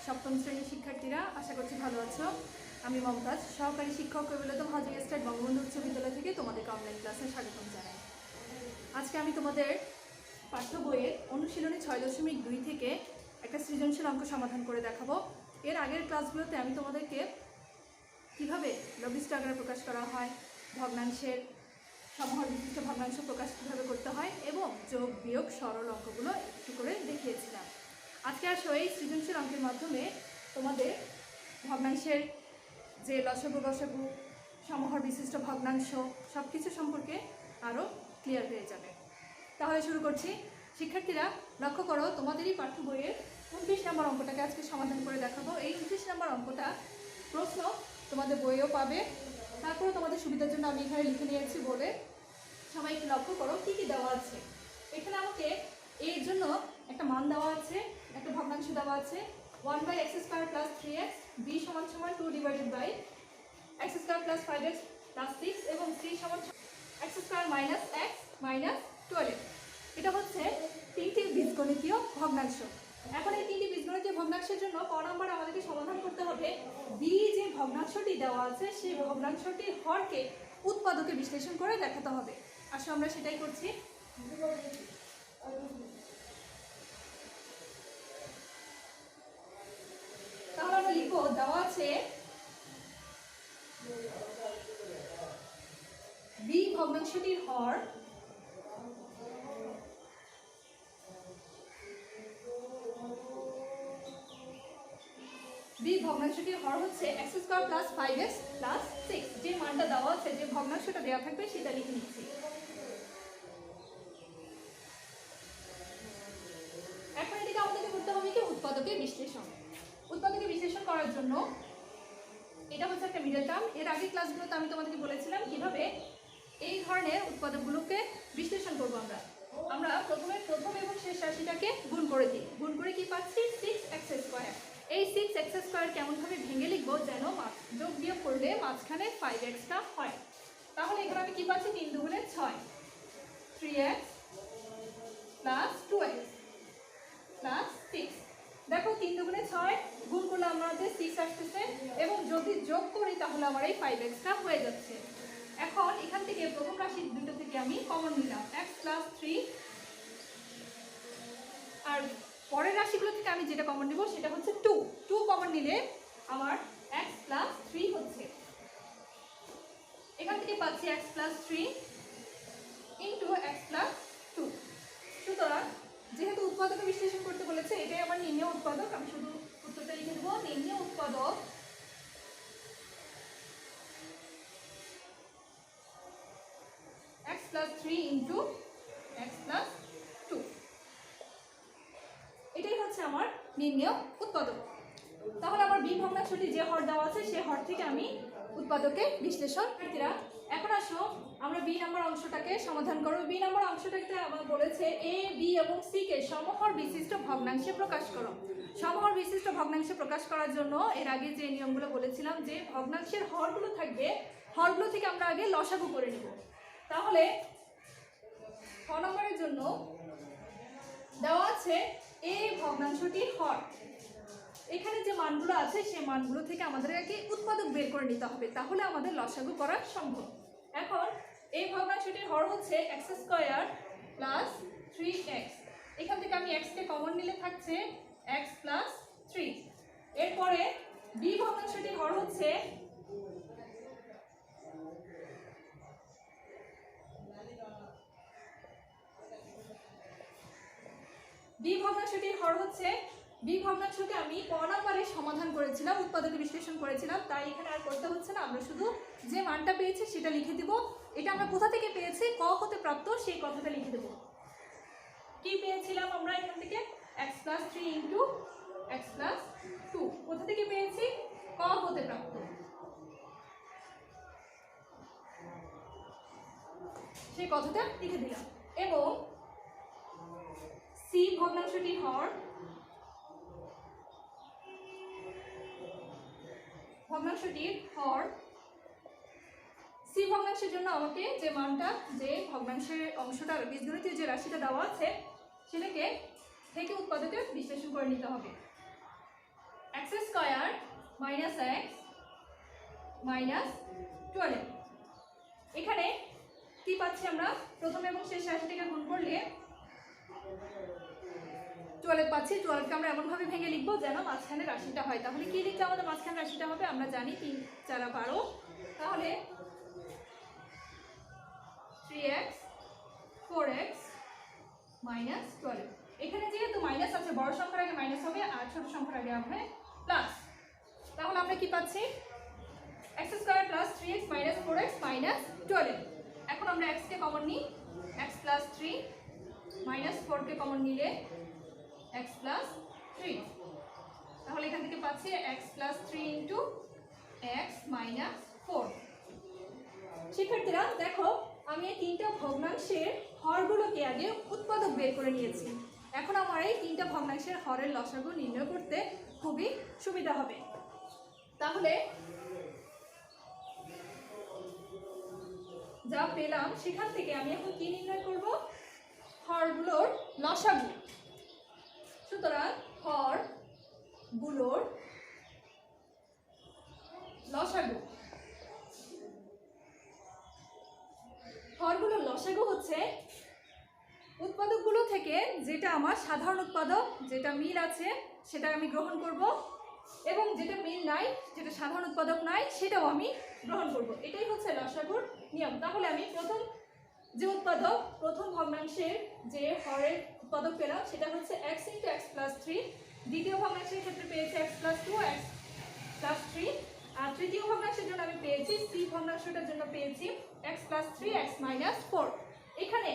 সপ্তম শ্রেণীর শিক্ষার্থীরা, আশা করছি ভালো আছো। আমি মমতাজ, সহকারী শিক্ষক কবিলতম হাজি স্টেট বঙ্গবন্ধু উচ্চ বিদ্যালয় থেকে তোমাদেরকে অনলাইন ক্লাসে স্বাগতম জানাই। আজকে আমি তোমাদের পাঠ্য বইয়ের অনুশীলনী 6.2 থেকে একটা সৃজনশীল অঙ্ক সমাধান করে দেখাবো। এর আগের ক্লাসগুলোতে আমি তোমাদেরকে কীভাবে লঘিষ্ঠ আকারে প্রকাশ করা হয়, ভগ্নাংশের সমহর বিশিষ্ট ভগ্নাংশ প্রকাশ কীভাবে করতে হয় এবং যোগ বিয়োগ সরল অঙ্কগুলো একটু করে দেখিয়েছিলাম। আজকে আসো এই সৃজনশীল অঙ্কের মাধ্যমে তোমাদের ভগ্নাংশের যে লসাগু গসাগু সমহর বিশিষ্ট ভগ্নাংশ সব কিছু সম্পর্কে আরও ক্লিয়ার হয়ে যাবে। তাহলে শুরু করছি। শিক্ষার্থীরা লক্ষ্য করো, তোমাদেরই পাঠ্য বইয়ের 29 নম্বর অঙ্কটাকে আজকে সমাধান করে দেখাবো। এই 29 নম্বর অঙ্কটা প্রশ্ন তোমাদের বইয়েও পাবে, তারপরে তোমাদের সুবিধার জন্য আমি এখানে লিখে নিয়েছি বলে সবাই একটু লক্ষ্য করো কী কী দেওয়া আছে। এখানে আমাকে এর জন্য একটা মান দেওয়া আছে, একটা ভগ্নাংশ দেওয়া আছে 1/x² + 3x, b = 2 / x² + 5x + 6 এবং c = x² - x - 12। এটা হচ্ছে তিনটি বীজগণিতীয় ভগ্নাংশ। এখন এই তিনটি বীজগণিতীয় ভগ্নাংশের জন্য ক নম্বর আমাদেরকে সমাধান করতে হবে বি যে ভগ্নাংশটি দেওয়া আছে সেই ভগ্নাংশটির হরকে উৎপাদকে বিশ্লেষণ করে দেখাতে হবে। আসলে আমরা সেটাই করছি। তাহলে আমরা লিখবো, দেওয়া আছে বি ভগ্নাংশটির হর হচ্ছে x² + 5x + 6। যে মানটা দেওয়া আছে, যে ভগ্নাংশটা দেওয়া থাকবে সেটা লিখে নিচ্ছি। এখন এদিকে আমাদেরকে করতে হবে কি উৎপাদকে বিশ্লেষণ। উৎপাদকে বিশ্লেষণ করার জন্য এটা হচ্ছে একটা মিডল টার্ম। এর আগে ক্লাসগুলোতে আমি তোমাদেরকে বলেছিলাম কিভাবে এই ধরনের উৎপাদকগুলোকে বিশ্লেষণ করবো। আমরা প্রথম এবং শেষ রাশিটাকে গুণ করে দিই। গুণ করে কি পাচ্ছি 6x²। এই 6x² কেমনভাবে ভেঙে লিখবো যেন যোগ বিয়োগ করলে মাঝখানে 5xটা হয়। তাহলে এখানে আমি কি পাচ্ছি 3 × 2 = 6, 3x + 2x + 6। দেখো 3 × 2 = 6, গুণ করলে আমাদের 6 আসতেছে এবং যদি যোগ করি তাহলে আমার এই 5xটা হয়ে যাচ্ছে। এখন এখান থেকে প্রথম রাশি দুটো থেকে আমি কমন নিলাম x + 3, আর পরের রাশিগুলো থেকে আমি যেটা কমন নিব সেটা হচ্ছে 2 কমন নিলে আমার x + 3 হচ্ছে। এখান থেকে পাচ্ছি x + 3 × x + 2। সুতরাং যেহেতু উৎপাদকে বিশ্লেষণ করতে বলেছে, এটাই আমার নির্ণেয় উৎপাদক। আমি শুধু উত্তরটা লিখে দেবো, নির্ণেয় উৎপাদক x + 3 × x + 2। এটাই হচ্ছে আমার নির্ণেয় উৎপাদক। তাহলে আমার বি ভগ্নাংশটি যে হর দেওয়া আছে সেই হর থেকে আমি উৎপাদকে বিশ্লেষণ। এখন আসো আমরা বি নম্বর অংশটাকে সমাধান করব। বি নম্বর অংশটাকে আমার বলেছে এ, বি এবং সি কে সমহর বিশিষ্ট ভগ্নাংশে প্রকাশ করো। সমহর বিশিষ্ট ভগ্নাংশে প্রকাশ করার জন্য এর আগে যে নিয়মগুলো বলেছিলাম যে ভগ্নাংশের হরগুলো থাকবে, হরগুলো থেকে আমরা আগে লসাগু করে নেব। তাহলে খ নম্বরের জন্য দেওয়া আছে এ ভগ্নাংশটির হর। এখানে যে মানগুলো আছে সেই মানগুলো থেকে আমাদের আগে উৎপাদক বের করে নিতে হবে, তাহলে আমাদের লসাগু করা সম্ভব। এখন এই ভগ্নাংশটির হর হচ্ছে x² + 3x। এখান থেকে আমি x কে কমন নিলে থাকছে x + 3। এরপরে বি ভগ্নাংশটির হর হচ্ছে বি ভগ্নাংশকে আমি ক নম্বরে সমাধান করেছিলাম, উৎপাদকে বিশ্লেষণ করেছিলাম, তাই এখানে আর করতে হচ্ছে না। আমরা শুধু যে মানটা পেয়েছি সেটা লিখে দিব। এটা আমরা কোথা থেকে পেয়েছি, ক হতে প্রাপ্ত, সেই কথাটা লিখে দেব। কি পেয়েছিলাম আমরা এখান থেকে x + 3 × x + 2। কোথা থেকে পেয়েছি, ক হতে প্রাপ্ত, সেই কথাটা লিখে দিলাম। এবং সি ভগ্নাংশটির হর সি ভগ্নাংশের জন্য আমাকে যে মানটা, যে ভগ্নাংশের অংশটা বীজগণিতীয় যে রাশিটা দেওয়া আছে সেটাকে থেকে উৎপাদকে বিশ্লেষণ করে নিতে হবে। X square minus x minus 12। এখানে কি পাচ্ছি আমরা, প্রথম এবং শেষ রাশিটিকে গুণ করলে 12 পাচ্ছি। 12কে আমরা এমনভাবে ভেঙে লিখবো যেন মাঝখানে রাশিটা হয়। তাহলে কি লিখলে আমাদের মাঝখানে রাশিটা হবে, আমরা জানি 3 4 12। তাহলে 3x 4x মাইনাস 12। এখানে যেহেতু মাইনাস আছে, বড় সংখ্যার আগে মাইনাস হবে আর ছোট সংখ্যার আগে হবে প্লাস। তাহলে আমরা কি পাচ্ছি, x square plus 3x minus 4x minus 12। এখন আমরা x কে কমন নিই, x প্লাস 3 মাইনাস 4 কে কমন নিলে x প্লাস 3। তাহলে এখান থেকে পাচ্ছি x plus 3 into x minus 4। শিক্ষার্থীরা দেখো, আমি এই তিনটা ভগ্নাংশের হরগুলোকে আগে উৎপাদক বের করে নিয়েছি। এখন আমার এই তিনটা ভগ্নাংশের হরের লসাগু নির্ণয় করতে খুবই সুবিধা হবে। তাহলে যা পেলাম সেখান থেকে আমি এখন কি নির্ণয় করব, হরগুলোর লসাগু। সুতরাং হরগুলোর লসাগু, হরগুলোর লসাগু হচ্ছে উৎপাদকগুলো থেকে যেটা আমার সাধারণ উৎপাদক, যেটা মিল আছে সেটা আমি গ্রহণ করব, এবং যেটা মিল নাই, যেটা সাধারণ উৎপাদক নাই, সেটাও আমি গ্রহণ করব। এটাই হচ্ছে লসাগুর নিয়ম। তাহলে আমি প্রথম যে উৎপাদক, প্রথম ভগ্নাংশের যে হরের উৎপাদক পেলাম সেটা হচ্ছে x ইন্টু এক্স প্লাস 3। দ্বিতীয় ভগ্নাংশের ক্ষেত্রে পেয়েছি x প্লাস 2 x প্লাস 3। আর তৃতীয় ভগ্নাংশের জন্য আমি পেয়েছি, সি ভগ্নাংশটার জন্য পেয়েছি x প্লাস 3 x মাইনাস 4। এখানে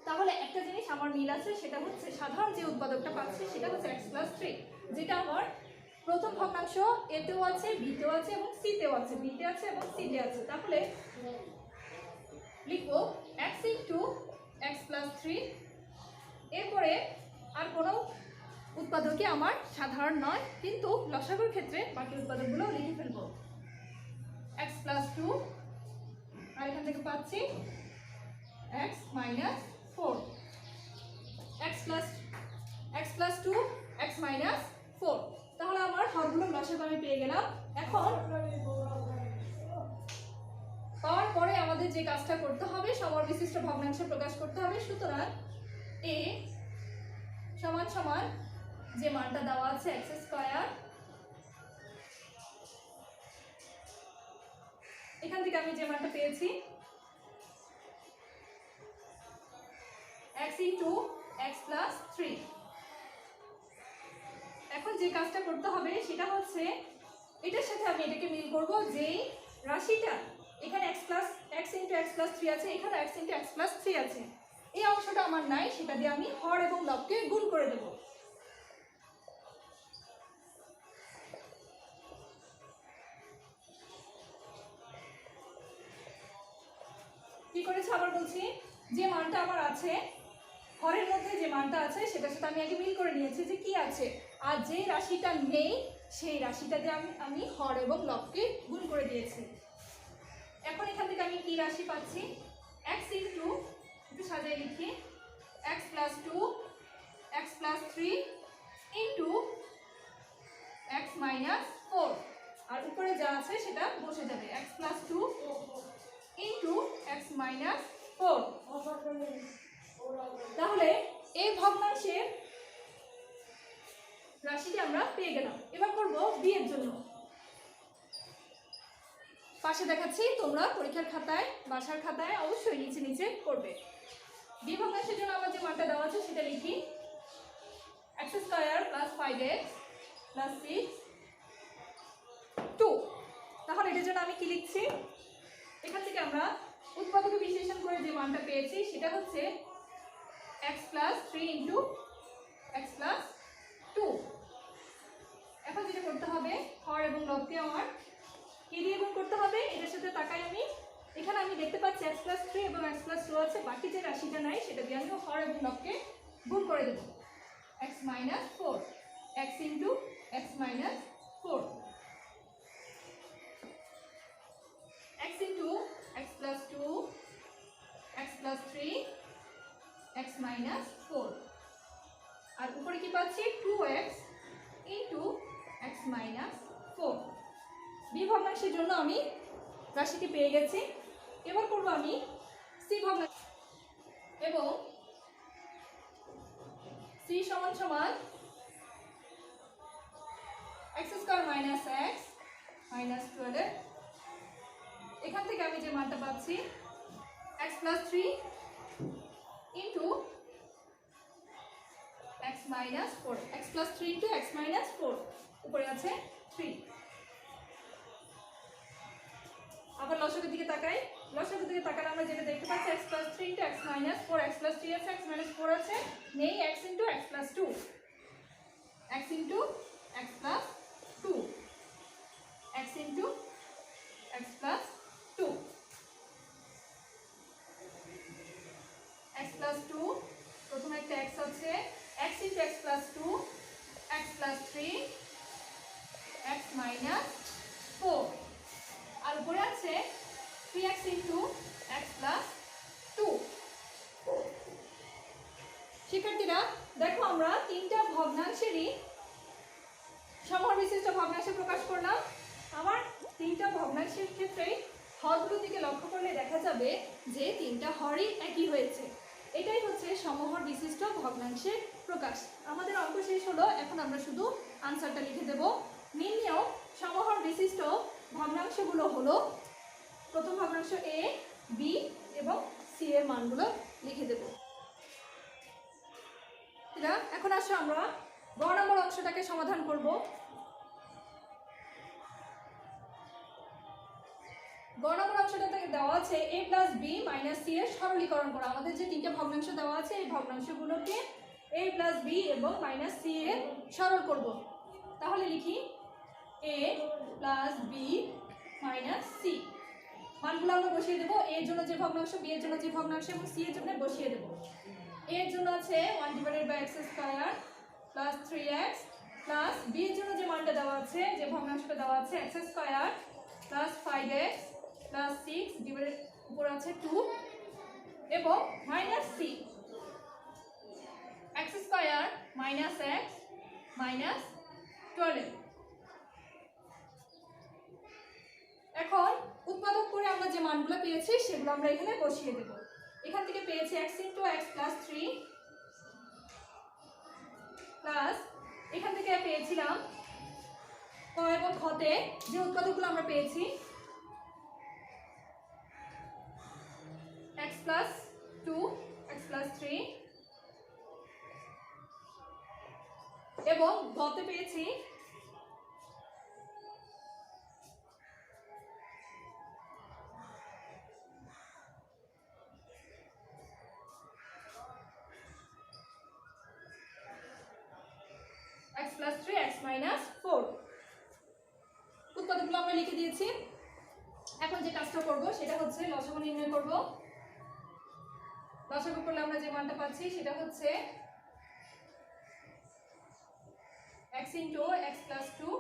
তাহলে একটা জিনিস আমার মিল আছে, সেটা হচ্ছে সাধারণ যে উৎপাদকটা পাচ্ছি সেটা হচ্ছে x প্লাস 3, যেটা আমার প্রথম ভগ্নাংশ এতেও আছে, বিতেও আছে এবং সিতেও আছে, বিতে আছে এবং সিতে আছে। তাহলে লিখবো x ইন্টু এক্স প্লাস 3। এরপরে আর কোনো উৎপাদকই আমার সাধারণ নয়, কিন্তু লসাগুর ক্ষেত্রে বাকি উৎপাদকগুলো লিখে ফেলবো, x প্লাস 2, আর এখান থেকে পাচ্ছি x minus 4, x plus 2 x minus 4। তাহলে আমার হরগুলোর লসাগু আমি পেয়ে গেলাম। এখন পাওয়ার পরে আমাদের যে কাজটা করতে হবে, সমর বিশিষ্ট ভগ্নাংশ প্রকাশ করতে হবে। সুতরাং a সমান সমান যে মানটা দেওয়া আছে x স্কয়ার, এখান থেকে আমি যে মানটা পেয়েছি x ইন্টু এক্স প্লাস 3। এখন যে কাজটা করতে হবে সেটা হচ্ছে এটার সাথে আমি এটাকে মিল করব, যে রাশিটা এখানে x ইন্টু এক্স প্লাস 3 আছে, এখানে x ইন্টু এক্স প্লাস 3 আছে, এই অংশটা আমার নাই, সেটা দিয়ে আমি হর এবং লবকে গুণ করে দেব। কি করেছে আবার বলছি, যে মানটা আমার আছে হরের মধ্যে, যে মানটা আছে সেটার সাথে আমি আগে মিল করে নিয়েছি যে কি আছে, আর যে রাশিটা নেই সেই রাশিটা দিয়ে আমি হর এবং লবকে গুণ করে দিয়েছি। এখন এখান থেকে আমি কি রাশি পাচ্ছি, x ইন্টু, একটু সাজিয়ে লিখি, x plus 2 x plus 3 into x minus 4, আর উপরে যা আছে সেটা বসে যাবে, x plus 2 into x minus 4। তাহলে এই ভগ্নাংশের রাশিটি আমরা পেয়ে গেলাম। এবার করব বি এর জন্য। পাশে দেখাচ্ছি, তোমরা পরীক্ষার খাতায়, বাসার খাতায় অবশ্যই নিচে নিচে করবে। বি ভগ্নাংশের জন্য আমার যে মানটা দেওয়া আছে সেটা লিখি, x square plus 5x plus 6 2। তাহলে এটার জন্য আমি কি লিখছি, এখান থেকে আমরা উৎপাদকে বিশ্লেষণ করে যে মানটা পেয়েছি সেটা হচ্ছে x plus 3 into x plus 2। এখন যেটা করতে হবে, হর এবং লবকে আমার কি দিয়ে গুণ করতে হবে, এটার সাথে তাকাই আমি, এখানে আমি দেখতে পাচ্ছি x প্লাস 3 এবং x প্লাস 2 আছে, বাকি যে রাশিটা নাই সেটা দিয়ে আমি হর এবং লবকে গুণ করে দেব, x minus 4, x into x minus 4, x into x plus 2 x plus 3 x minus 4, আর উপরে কি পাচ্ছি 2x ইন্টু মাইনাস 4। বি ভগ্নাংশের জন্য আমি রাশিটি পেয়ে গেছি। এবার করব আমি সি ভগ্নাংশ এবং সি সমান সমান x square minus x minus 12। এখান থেকে আমি যে মানটা পাচ্ছি x plus 3 into x minus 4, x plus 3 into x minus 4, উপরে আছে 3। আবার লসাগুর দিকে তাকাই, লসাগুর দিকে তাকালে আমরা যেটা দেখতে পাচ্ছি x plus 3 into x minus 4, x plus 3 আছে, x মাইনাস 4 আছে, নেই x into x plus 2, x into x plus 2, x into x plus 2, x plus 2, প্রথমে একটা x আছে, x into x plus 2, x plus 3, x minus 4, আর উপরে আছে 3x into x plus 2। শিক্ষার্থীরা দেখো, আমরা তিনটা ভগ্নাংশেরই সমহর বিশিষ্ট ভগ্নাংশে প্রকাশ করলাম। আমার তিনটা ভগ্নাংশের ক্ষেত্রে হরগুলোর দিকে লক্ষ্য করলে দেখা যাবে যে তিনটা হরই একই হয়েছে। এটাই হচ্ছে সমহর বিশিষ্ট ভগ্নাংশের প্রকাশ। আমাদের অঙ্ক শেষ হলো, এখন আমরা শুধু আনসারটা লিখে দেব। নির্ণেয় সমহর বিশিষ্ট ভগ্নাংশগুলো হলো, প্রথম ভগ্নাংশ এ, বি এবং সি এর মানগুলো লিখে দেব। এখন আসো আমরা গ নম্বর অংশটাকে সমাধান করব। গ নম্বর অংশটাতে দেওয়া আছে a plus B minus C এর সরলীকরণ করা। আমাদের যে তিনটা ভগ্নাংশ দেওয়া আছে, এই ভগ্নাংশগুলোকে a প্লাস বি এবং মাইনাস সি এর সরল করব। তাহলে লিখি a plus B minus C. মানগুলো আমরা বসিয়ে দেবো। a এর জন্য যে ভগ্নাংশ, b এর জন্য যে ভগ্নাংশ এবং c এর জন্য বসিয়ে দেবো। a এর জন্য আছে 1/x square plus 3x, plus b এর জন্য যে মানটা দেওয়া আছে, যে ভগ্নাংশটা দেওয়া আছে x square plus 5x plus 6 divided উপর আছে 2, এবং minus c x square minus x minus 12। এখন উৎপাদক করে আমরা যে মানগুলো পেয়েছি সেগুলো আমরা এখানে বসিয়ে দেব। এখান থেকে পেয়েছি x into x plus 3, plus এখান থেকে পেয়েছিলাম ক এবং খতে যে উৎপাদকগুলো আমরা পেয়েছি x প্লাস 2, x প্লাস 3, এবং গতে পেয়েছি x প্লাস 3, x মাইনাস 4। উৎপাদকগুলো আমরা লিখে দিয়েছি। এখন যে কাজটা করব সেটা হচ্ছে লসাগু নির্ণয় করব। লসাগু করলে আমরা যে মানটা পাচ্ছি সেটা হচ্ছে x into x plus 2,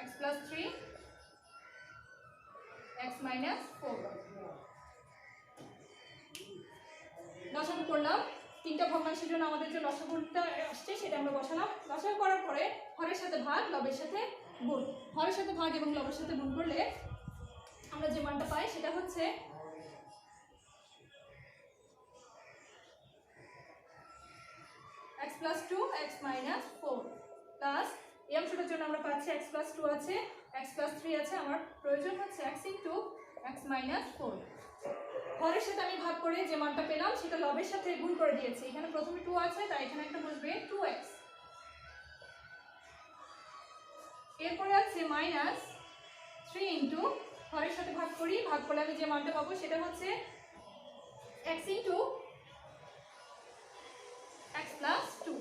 x plus 3, x minus 4। লসাগু করলাম। তিনটা ভগ্নাংশের জন্য আমাদের যে লসাগুটা আসছে সেটা আমরা বসালাম। লসাগু করার পরে হরের সাথে ভাগ, লবের সাথে গুণ। হরের সাথে ভাগ এবং লবের সাথে গুণ করলে আমরা যে মানটা পাই সেটা হচ্ছে x plus 2, x minus 4, plus এই অংশটার জন্য আমরা পাচ্ছি x প্লাস 2 আছে, x প্লাস 3 আছে, আমার প্রয়োজন হচ্ছে x ইন্টু x মাইনাস 4। হরের সাথে আমি ভাগ করে যে মানটা পেলাম সেটা লবের সাথে গুণ করে দিয়েছি। এখানে প্রথমে 2 আছে, তাই এখানে একটা বসবে 2x। এরপরে আছে মাইনাস 3 ইন্টু, হরের সাথে ভাগ করি, ভাগ করলে আমি যে মানটা পাবো সেটা হচ্ছে x ইন্টু x প্লাস 2।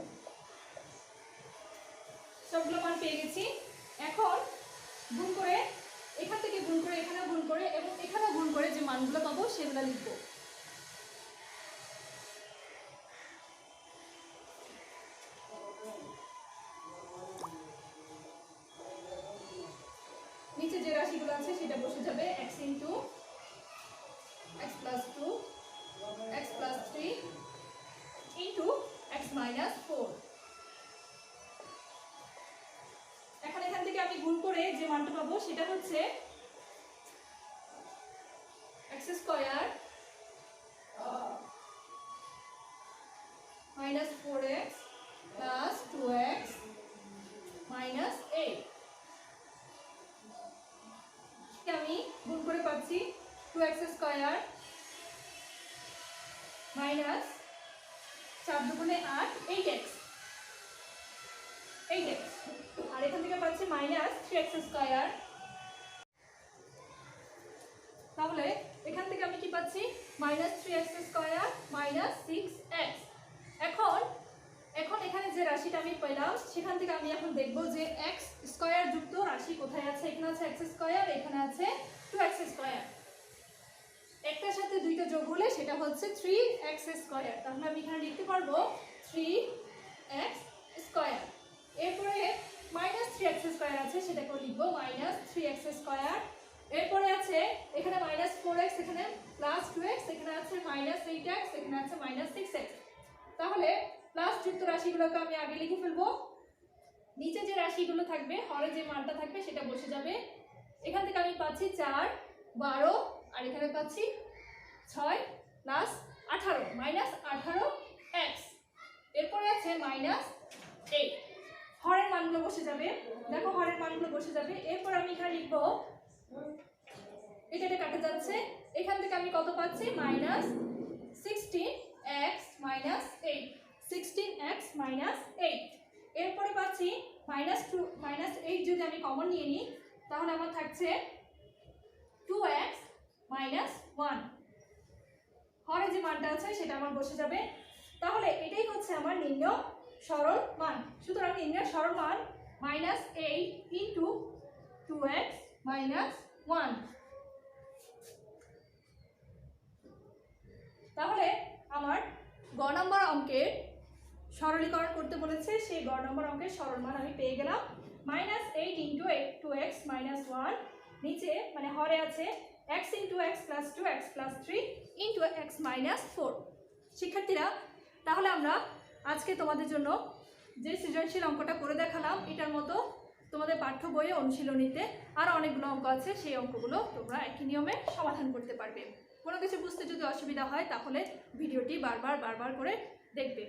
সবগুলো মান পেয়ে গেছি। এখন গুণ করে, এখান থেকে গুণ করে, এখানেও গুণ করে এবং এখানেও গুণ করে যে মানগুলো পাবো সেগুলো লিখব। নিচে যে রাশিগুলো আছে সেটা বসে যাবে x into x plus 2, x plus 3 into x minus 4। মানটা পাবো সেটা হচ্ছে x square minus 4x plus 2x minus 8। আমি গুণ করে পাচ্ছি 2x স্কয়ার মাইনাস 4 দুগুণে 8 8x আর এখান থেকে পাচ্ছি মাইনাস 3x স্কয়ার। তাহলে এখান থেকে আমি কি পাচ্ছি minus 3x square minus 6x। এখন এখানে যে রাশিটা আমি পেলাম সেখান থেকে আমি এখন দেখব যে x স্কয়ার যুক্ত রাশি কোথায় আছে। এখানে আছে x স্কয়ার, এখানে আছে 2x স্কয়ার। একটার সাথে দুইটা যোগ হলে সেটা হচ্ছে 3x স্কয়ার। তাহলে আমি এখানে লিখতে পারবো 3x স্কয়ার। এরপরে মাইনাস 3x স্কয়ার আছে, সেটাকেও লিখবো মাইনাস 3x স্কয়ার। এরপরে আছে এখানে মাইনাস 4x, এখানে প্লাস 2x, এখানে আছে মাইনাস 8x, এখানে আছে মাইনাস 6x। তাহলে প্লাস যুক্ত রাশিগুলোকে আমি আগে লিখে ফেলবো। নিচে যে রাশিগুলো থাকবে, হরে যে মানটা থাকবে সেটা বসে যাবে। এখান থেকে আমি পাচ্ছি 4 12 আর এখানে পাচ্ছি 6 প্লাস 18 মাইনাস 18x। এরপরে আছে মাইনাস 8। হরের মানগুলো বসে যাবে, দেখো হরের মানগুলো বসে যাবে। এরপর আমি এখানে লিখবো, এটা কাটা যাচ্ছে, এখান থেকে আমি কত পাচ্ছি minus 16x minus 8 16x minus 8। এরপরে পাচ্ছি মাইনাস 8 যদি আমি কমন নিয়ে নিই তাহলে আমার থাকছে 2x মাইনাস 1। হরে যে মানটা আছে সেটা আমার বসে যাবে। তাহলে এটাই হচ্ছে আমার নির্ণয় সরল মান। সুতরাং নির্ণয় সরল মান মাইনাস 8 ইন্টু 2x মাইনাস 1। তাহলে আমার গ নম্বর অঙ্কের সরলীকরণ করতে বলেছে, সেই গ নম্বর অঙ্কের সরল মান আমি পেয়ে গেলাম মাইনাস 8 ইন্টু 2x মাইনাস 1। নিচে মানে হরে আছে x into x plus 2x plus 3 into x minus 4। শিক্ষার্থীরা, তাহলে আমরা আজকে তোমাদের জন্য যে সৃজনশীল অঙ্কটা করে দেখালাম, এটার মতো তোমাদের পাঠ্য বইয়ে অনুশীলনীতে আরও অনেকগুলো অঙ্ক আছে, সেই অঙ্কগুলো তোমরা একই নিয়মে সমাধান করতে পারবে। কোনো কিছু বুঝতে যদি অসুবিধা হয় তাহলে ভিডিওটি বারবার করে দেখবে।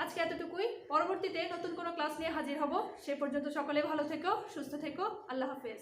আজকে এতটুকুই, পরবর্তীতে নতুন কোনো ক্লাস নিয়ে হাজির হব। সে পর্যন্ত সকলে ভালো থেকো, সুস্থ থেকো, আল্লাহ হাফেজ।